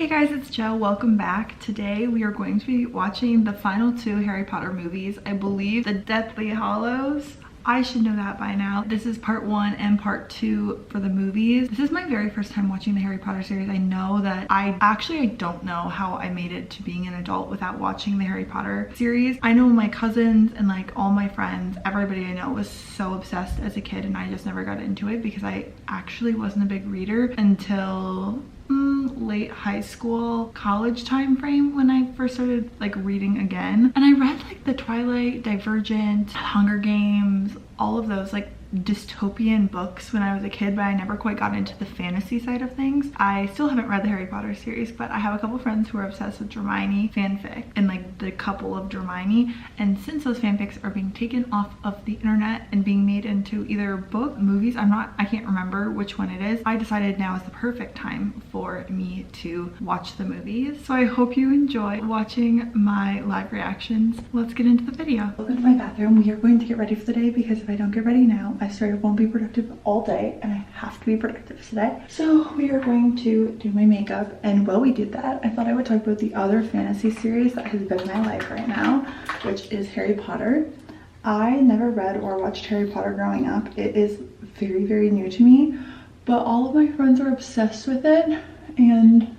Hey guys, it's Jo. Welcome back. Today we are going to be watching the final two Harry Potter movies. I believe the Deathly Hallows. I should know that by now. This is part 1 and part 2 for the movies. This is my very first time watching the Harry Potter series. I know that I don't know how I made it to being an adult without watching the Harry Potter series. I know my cousins and like all my friends, everybody I know was so obsessed as a kid, and I just never got into it because I actually wasn't a big reader until late high school, college time frame when I first started like reading again. And I read like the Twilight, Divergent, Hunger Games, all of those like dystopian books when I was a kid, but I never quite got into the fantasy side of things. I still haven't read the Harry Potter series, but I have a couple friends who are obsessed with Hermione fanfic and like the couple of Hermione, and since those fanfics are being taken off of the internet and being made into either book, movies, I can't remember which one it is, I decided now is the perfect time for me to watch the movies. So I hope you enjoy watching my live reactions. Let's get into the video. Welcome to my bathroom. We are going to get ready for the day because if I don't get ready now, I swear I won't be productive all day, and I have to be productive today. So we are going to do my makeup, and while we did that, I thought I would talk about the other fantasy series that has been in my life right now, which is Harry Potter. I never read or watched Harry Potter growing up. It is very, very new to me, but all of my friends are obsessed with it, and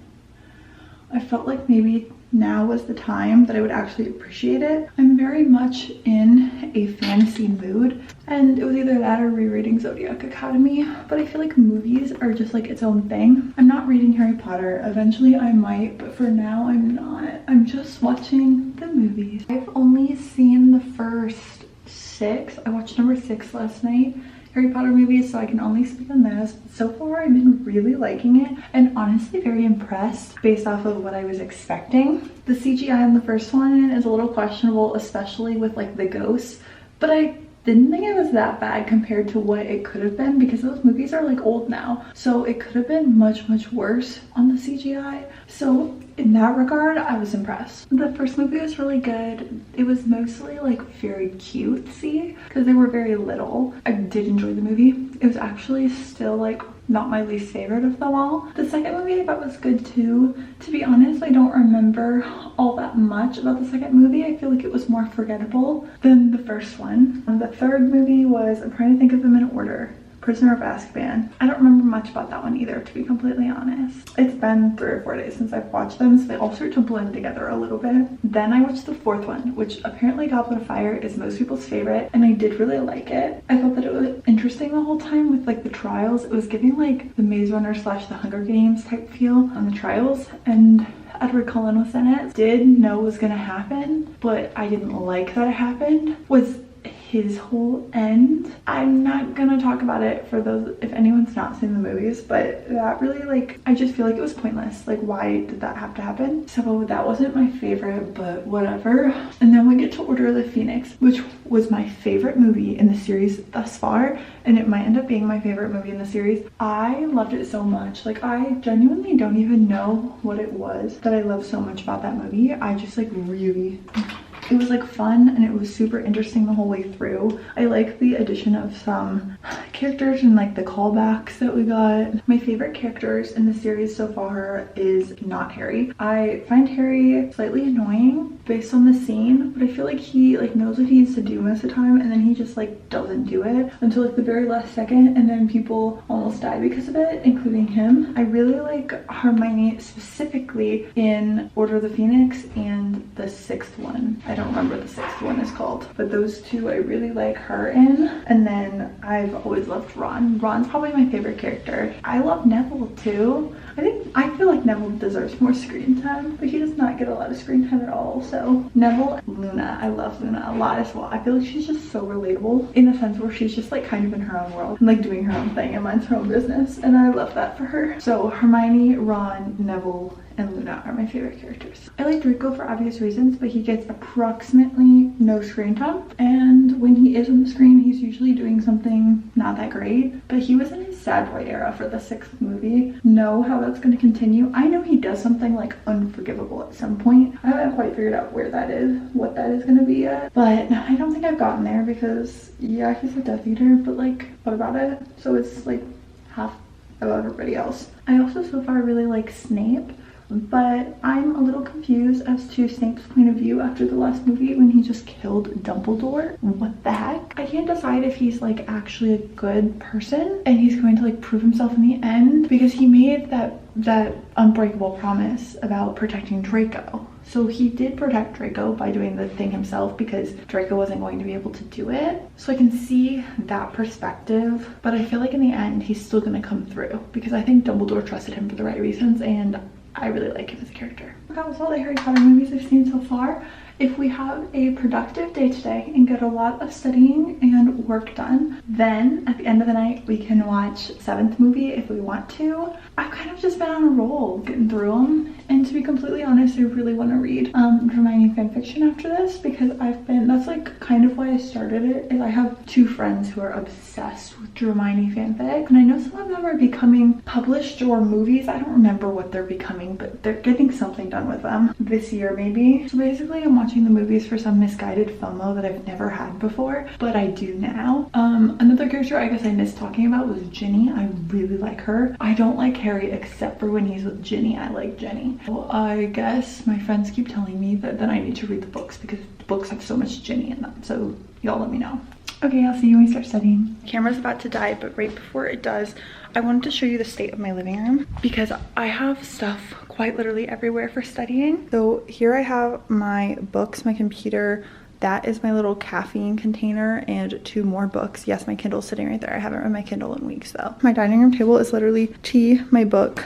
I felt like maybe now was the time that I would actually appreciate it. I'm very much in a fantasy mood, and it was either that or rereading Zodiac Academy, but I feel like movies are just like its own thing. I'm not reading Harry Potter. Eventually I might, but for now I'm not. I'm just watching the movies. I've only seen the first 6. I watched number 6 last night. Harry Potter movies, so I can only speak on those. So far, I've been really liking it and honestly very impressed based off of what I was expecting. The CGI on the first one is a little questionable, especially with like the ghosts, but I didn't think it was that bad compared to what it could have been because those movies are like old now. So it could have been much, much worse on the CGI. So in that regard, I was impressed. The first movie was really good. It was mostly like very cutesy because they were very little. I did enjoy the movie. It was actually still like not my least favorite of them all. The second movie I thought was good too. To be honest, I don't remember all that much about the second movie. I feel like it was more forgettable than the first one. And the third movie was, I'm trying to think of them in order, Prisoner of Azkaban. I don't remember much about that one either, to be completely honest. It's been 3 or 4 days since I've watched them, so they all start to blend together a little bit. Then I watched the fourth one, which apparently Goblet of Fire is most people's favorite, and I did really like it. I thought that it was interesting the whole time with like the trials. It was giving like the Maze Runner / the Hunger Games type feel on the trials, and Edward Cullen was in it. Did know it was gonna happen, but I didn't like that it happened, was his whole end. I'm not gonna talk about it for those if anyone's not seen the movies, but that really like, I just feel like it was pointless. Like, why did that have to happen? So that wasn't my favorite, but whatever. And then we get to Order of the Phoenix, which was my favorite movie in the series thus far, and it might end up being my favorite movie in the series. I loved it so much. Like, I genuinely don't even know what it was that I loved so much about that movie. I just like really, it was like fun, and it was super interesting the whole way through. I like the addition of some characters and like the callbacks that we got. My favorite characters in the series so far is not Harry. I find Harry slightly annoying based on the scene, but I feel like he like knows what he needs to do most of the time, and then he just like doesn't do it until like the very last second, and then people almost die because of it, including him. I really like Hermione specifically in Order of the Phoenix and the 6th one. I don't remember what the 6th one is called, but those two I really like her in. And then I've always loved Ron. Ron's probably my favorite character. I love Neville too. I feel like Neville deserves more screen time, but he does not get a lot of screen time at all. So Neville, Luna, I love Luna a lot as well. I feel like she's just so relatable in the sense where she's just like kind of in her own world and like doing her own thing and minds her own business, and I love that for her. So Hermione, Ron, Neville, and Luna are my favorite characters. I like Draco for obvious reasons, but he gets approximately no screen time, and when he is on the screen, he's usually doing something not that great. But he was in his sad boy era for the 6th movie. Know how that's going to continue. I know he does something like unforgivable at some point. I haven't quite figured out where that is, what that is going to be yet, but I don't think I've gotten there because yeah, he's a Death Eater, but like what about it? So it's like half of everybody else. I also so far really like Snape. but I'm a little confused as to Snape's point of view after the last movie when he just killed Dumbledore. What the heck? I can't decide if he's like actually a good person and he's going to like prove himself in the end, because he made that unbreakable promise about protecting Draco. So he did protect Draco by doing the thing himself because Draco wasn't going to be able to do it. So I can see that perspective, but I feel like in the end he's still gonna come through because I think Dumbledore trusted him for the right reasons and I really like him as a character. That was all the Harry Potter movies I've seen so far. If we have a productive day today and get a lot of studying and work done, then at the end of the night we can watch 7th movie if we want to. I've kind of just been on a roll getting through them, and to be completely honest, I really want to read Hermione fanfiction after this because that's like kind of why I started it, is I have 2 friends who are obsessed with Hermione fanfic, and I know some of them are becoming published or movies. I don't remember what they're becoming, but they're getting something done with them this year maybe. So basically I'm watching the movies for some misguided FOMO that I've never had before, but I do now. Another character I guess I missed talking about was Ginny. I really like her. I don't like Harry except for when he's with Ginny. I like Ginny. Well, I guess my friends keep telling me that I need to read the books because the books have so much Ginny in them. So y'all let me know. Okay, I'll see you when we start studying. Camera's about to die, but right before it does, I wanted to show you the state of my living room because I have stuff quite literally everywhere for studying. So here I have my books, my computer, that is my little caffeine container, and 2 more books. Yes, my Kindle's sitting right there. I haven't read my Kindle in weeks though. My dining room table is literally tea, my book,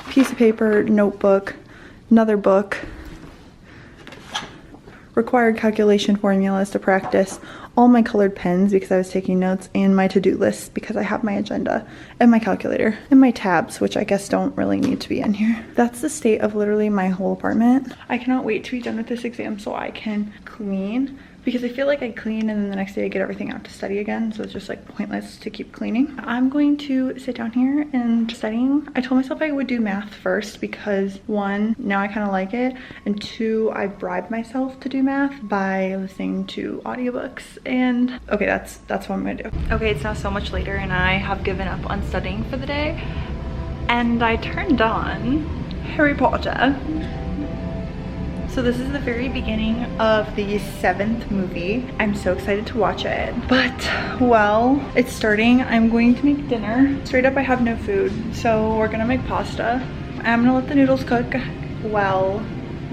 piece of paper, notebook, another book, required calculation formulas to practice, all my colored pens because I was taking notes, and my to-do list because I have my agenda, and my calculator, and my tabs, which I guess don't really need to be in here. That's the state of literally my whole apartment. I cannot wait to be done with this exam so I can clean, because I feel like I clean and then the next day I get everything out to study again, so it's just like pointless to keep cleaning. I'm going to sit down here and studying. I told myself I would do math first because 1, now I kind of like it, and 2, I bribed myself to do math by listening to audiobooks, and okay, that's what I'm gonna do. Okay, it's now so much later and I have given up on studying for the day, and I turned on Harry Potter. So this is the very beginning of the 7th movie. I'm so excited to watch it. But, well, it's starting. I'm going to make dinner. Straight up, I have no food. So we're gonna make pasta. I'm gonna let the noodles cook while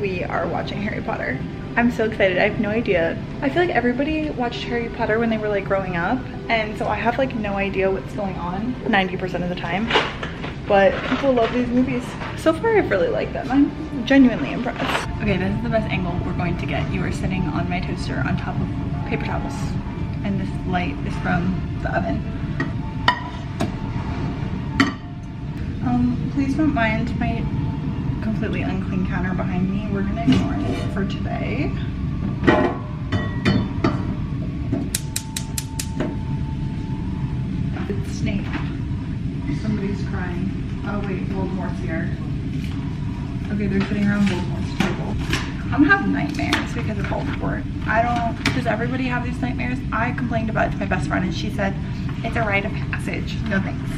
we are watching Harry Potter. I'm so excited. I have no idea. I feel like everybody watched Harry Potter when they were like growing up. And so I have like no idea what's going on 90% of the time. But people love these movies. So far, I've really liked them. I'm genuinely impressed. Okay, this is the best angle we're going to get. You are sitting on my toaster on top of paper towels. And this light is from the oven. Please don't mind my completely unclean counter behind me. We're gonna ignore it for today. It's Snape. Somebody's crying. Oh wait, Voldemort's here. Okay, they're sitting around Voldemort's table. I'm gonna have nightmares because of Voldemort. Does everybody have these nightmares? I complained about it to my best friend and she said, it's a rite of passage. No thanks.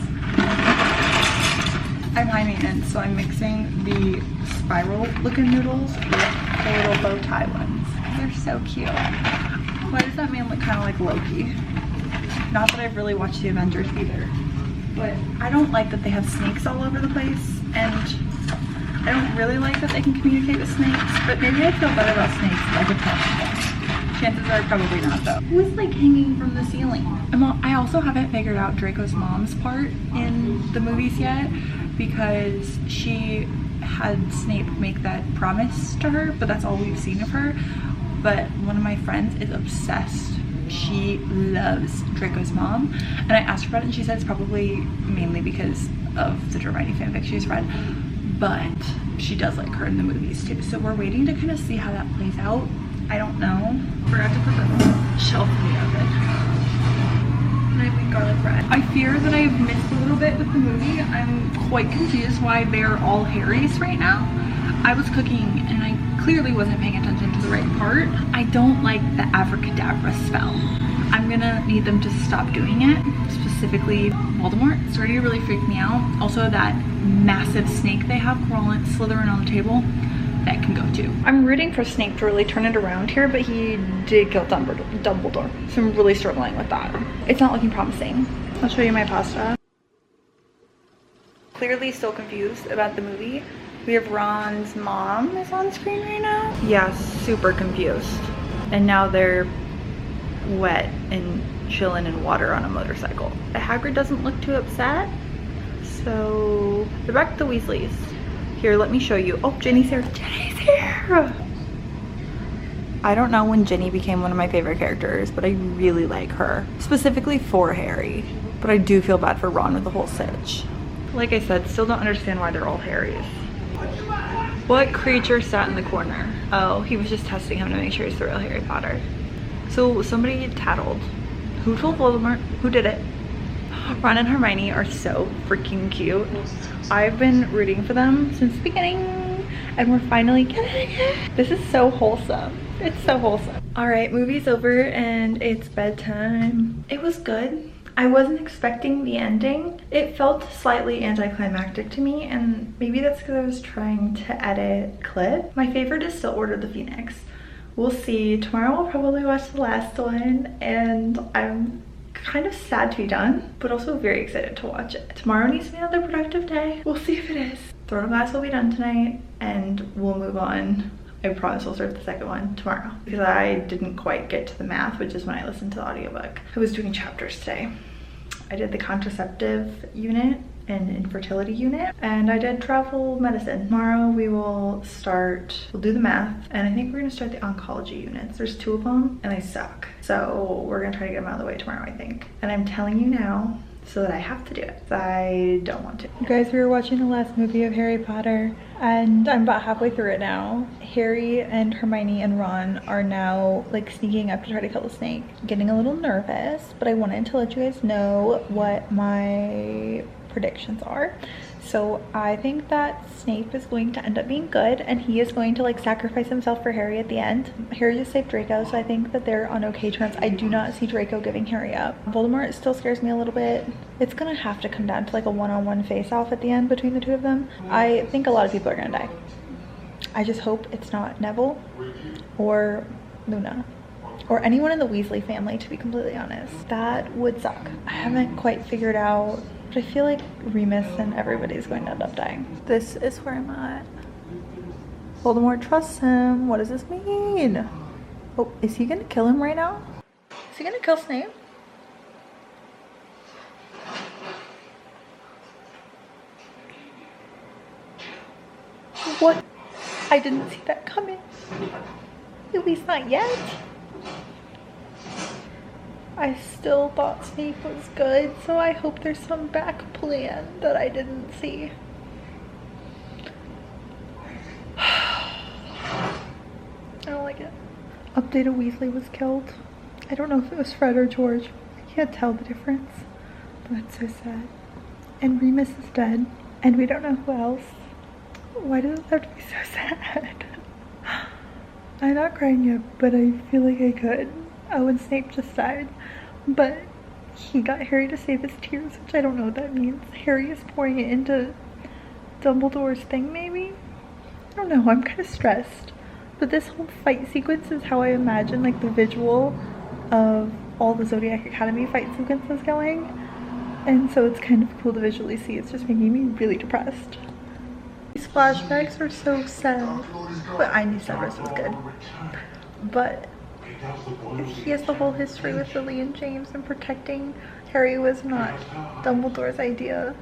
I'm high maintenance, so I'm mixing the spiral looking noodles with the little bow tie ones. They're so cute. Why does that man look kind of like Loki? Not that I've really watched the Avengers either. But I don't like that they have snakes all over the place, and I don't really like that they can communicate with snakes, but maybe I feel better about snakes if I could touch them. Chances are probably not though. Who is like hanging from the ceiling? I also haven't figured out Draco's mom's part in the movies yet because she had Snape make that promise to her, but that's all we've seen of her. But one of my friends is obsessed. She loves Draco's mom, and I asked her about it and she said it's probably mainly because of the Hermione fanfic she's read, but she does like her in the movies too. So we're waiting to kind of see how that plays out. I don't know. Forgot to put the shelf in the oven. And I make garlic bread. I fear that I've missed a little bit with the movie. I'm quite confused why they're all Harrys right now. I was cooking and I clearly wasn't paying attention to the right part. I don't like the abracadabra spell. I'm gonna need them to stop doing it, specifically Voldemort. It's starting to really freak me out. Also that massive snake they have crawling, slithering on the table, that can go too. I'm rooting for Snape to really turn it around here, but he did kill Dumbledore. So I'm really struggling with that. It's not looking promising. I'll show you my pasta. Clearly still confused about the movie. We have Ron's mom is on screen right now. Yeah, super confused. And now they're wet and chilling in water on a motorcycle. Hagrid doesn't look too upset. So they're back to the Weasleys. Here, let me show you. Oh, Ginny's here. Ginny's here! I don't know when Ginny became one of my favorite characters, but I really like her. Specifically for Harry. But I do feel bad for Ron with the whole sitch. Like I said, still don't understand why they're all Harrys. What creature sat in the corner? Oh, he was just testing him to make sure he's the real Harry Potter. So somebody tattled. Who told Voldemort? Who did it? Ron and Hermione are so freaking cute. I've been rooting for them since the beginning, and we're finally getting it. This is so wholesome. It's so wholesome. All right, movie's over and it's bedtime. It was good. I wasn't expecting the ending. It felt slightly anticlimactic to me, and maybe that's because I was trying to edit clip. My favorite is still Order of the Phoenix. We'll see. Tomorrow I'll probably watch the last one, and I'm kind of sad to be done, but also very excited to watch it. Tomorrow needs to be another productive day. We'll see if it is. Throne of Glass will be done tonight, and we'll move on. I promise we'll start the second one tomorrow, because I didn't quite get to the math, which is when I listened to the audiobook. I was doing chapters today. I did the contraceptive unit and infertility unit, and I did travel medicine. Tomorrow we will we'll do the math, and I think we're gonna start the oncology units. There's 2 of them and they suck. So we're gonna try to get them out of the way tomorrow, I think. And I'm telling you now so that I have to do it. I don't want to. You guys, we were watching the last movie of Harry Potter, and I'm about halfway through it now. Harry and Hermione and Ron are now like sneaking up to try to kill the snake. Getting a little nervous, but I wanted to let you guys know what my predictions are. So I think that Snape is going to end up being good, and he is going to like sacrifice himself for Harry at the end. Harry just saved Draco, so I think that they're on okay terms. I do not see Draco giving Harry up. Voldemort still scares me a little bit. It's gonna have to come down to like a one-on-one face-off at the end between the 2 of them. I think a lot of people are gonna die. I just hope it's not Neville or Luna or anyone in the Weasley family, to be completely honest. That would suck. I haven't quite figured out, but I feel like Remus and everybody's going to end up dying. This is where I'm at. Voldemort trusts him. What does this mean? Oh, is he gonna kill him right now? Is he gonna kill Snape? What? I didn't see that coming. At least not yet. I still thought Snape was good, so I hope there's some back plan that I didn't see. I don't like it. Update: Weasley was killed. I don't know if it was Fred or George. I can't tell the difference. But that's so sad. And Remus is dead. And we don't know who else. Why does it have to be so sad? I'm not crying yet, but I feel like I could. Oh, and Snape just died. But he got Harry to save his tears, which I don't know what that means. Harry is pouring it into Dumbledore's thing, maybe? I don't know, I'm kind of stressed. But this whole fight sequence is how I imagine like the visual of all the Zodiac Academy fight sequences going. And so it's kind of cool to visually see. It's just making me really depressed. These flashbacks are so sad. But I knew Severus was good. But he has the whole history with Lily and James, and protecting Harry was not Dumbledore's idea.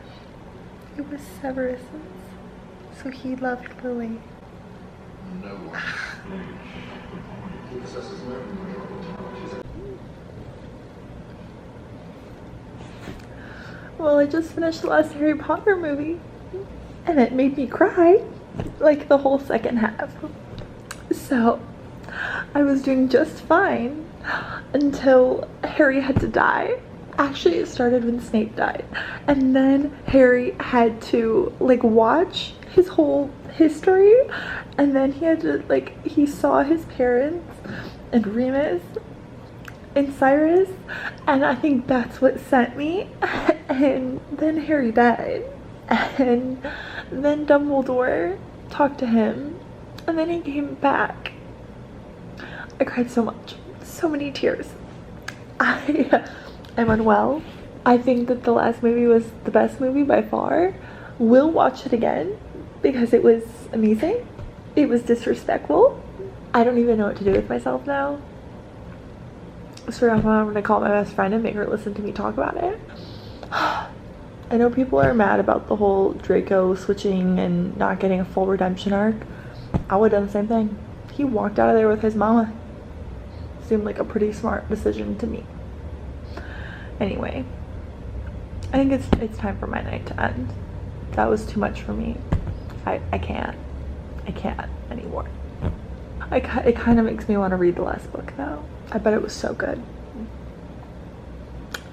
It was Severus's. So he loved Lily. Well, I just finished the last Harry Potter movie, and it made me cry, like the whole second half. So I was doing just fine until Harry had to die. Actually, it started when Snape died, and then Harry had to like watch his whole history, and then he had to like, he saw his parents and Remus and Cyrus, and I think that's what sent me. And then Harry died, And then Dumbledore talked to him, and then he came back. I cried so much, so many tears. I'm unwell. I think that the last movie was the best movie by far. Will watch it again because it was amazing. It was disrespectful. I don't even know what to do with myself now. So I'm gonna call my best friend and make her listen to me talk about it. I know people are mad about the whole Draco switching and not getting a full redemption arc. I would have done the same thing. He walked out of there with his mama. Seemed like a pretty smart decision to me. Anyway, I think it's time for my night to end. That was too much for me. I can't anymore. It kind of makes me want to read the last book though. I bet it was so good.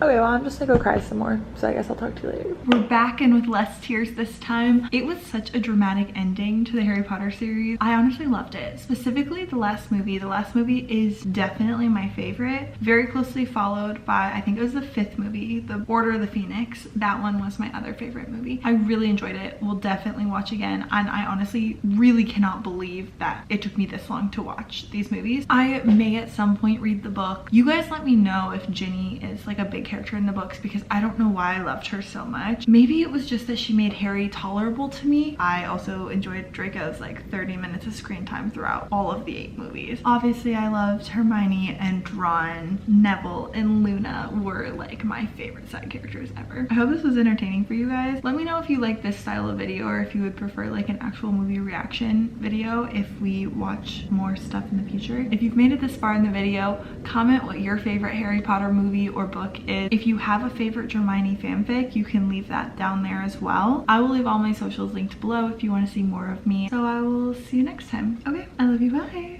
Okay, well, I'm just gonna go cry some more, so I guess I'll talk to you later. We're back and with less tears this time. It was such a dramatic ending to the Harry Potter series. I honestly loved it. Specifically the last movie. The last movie is definitely my favorite. Very closely followed by, I think it was the 5th movie, The Order of the Phoenix. That one was my other favorite movie. I really enjoyed it. We'll definitely watch again, and I honestly really cannot believe that it took me this long to watch these movies. I may at some point read the book. You guys let me know if Ginny is like a big character in the books, because I don't know why I loved her so much. Maybe it was just that she made Harry tolerable to me. I also enjoyed Draco's like 30 minutes of screen time throughout all of the 8 movies. Obviously I loved Hermione and Ron. Neville and Luna were like my favorite side characters ever. I hope this was entertaining for you guys. Let me know if you like this style of video, or if you would prefer like an actual movie reaction video if we watch more stuff in the future. If you've made it this far in the video, comment what your favorite Harry Potter movie or book is. If you have a favorite Hermione fanfic, you can leave that down there as well. I will leave all my socials linked below if you want to see more of me. So I will see you next time. Okay, I love you, bye.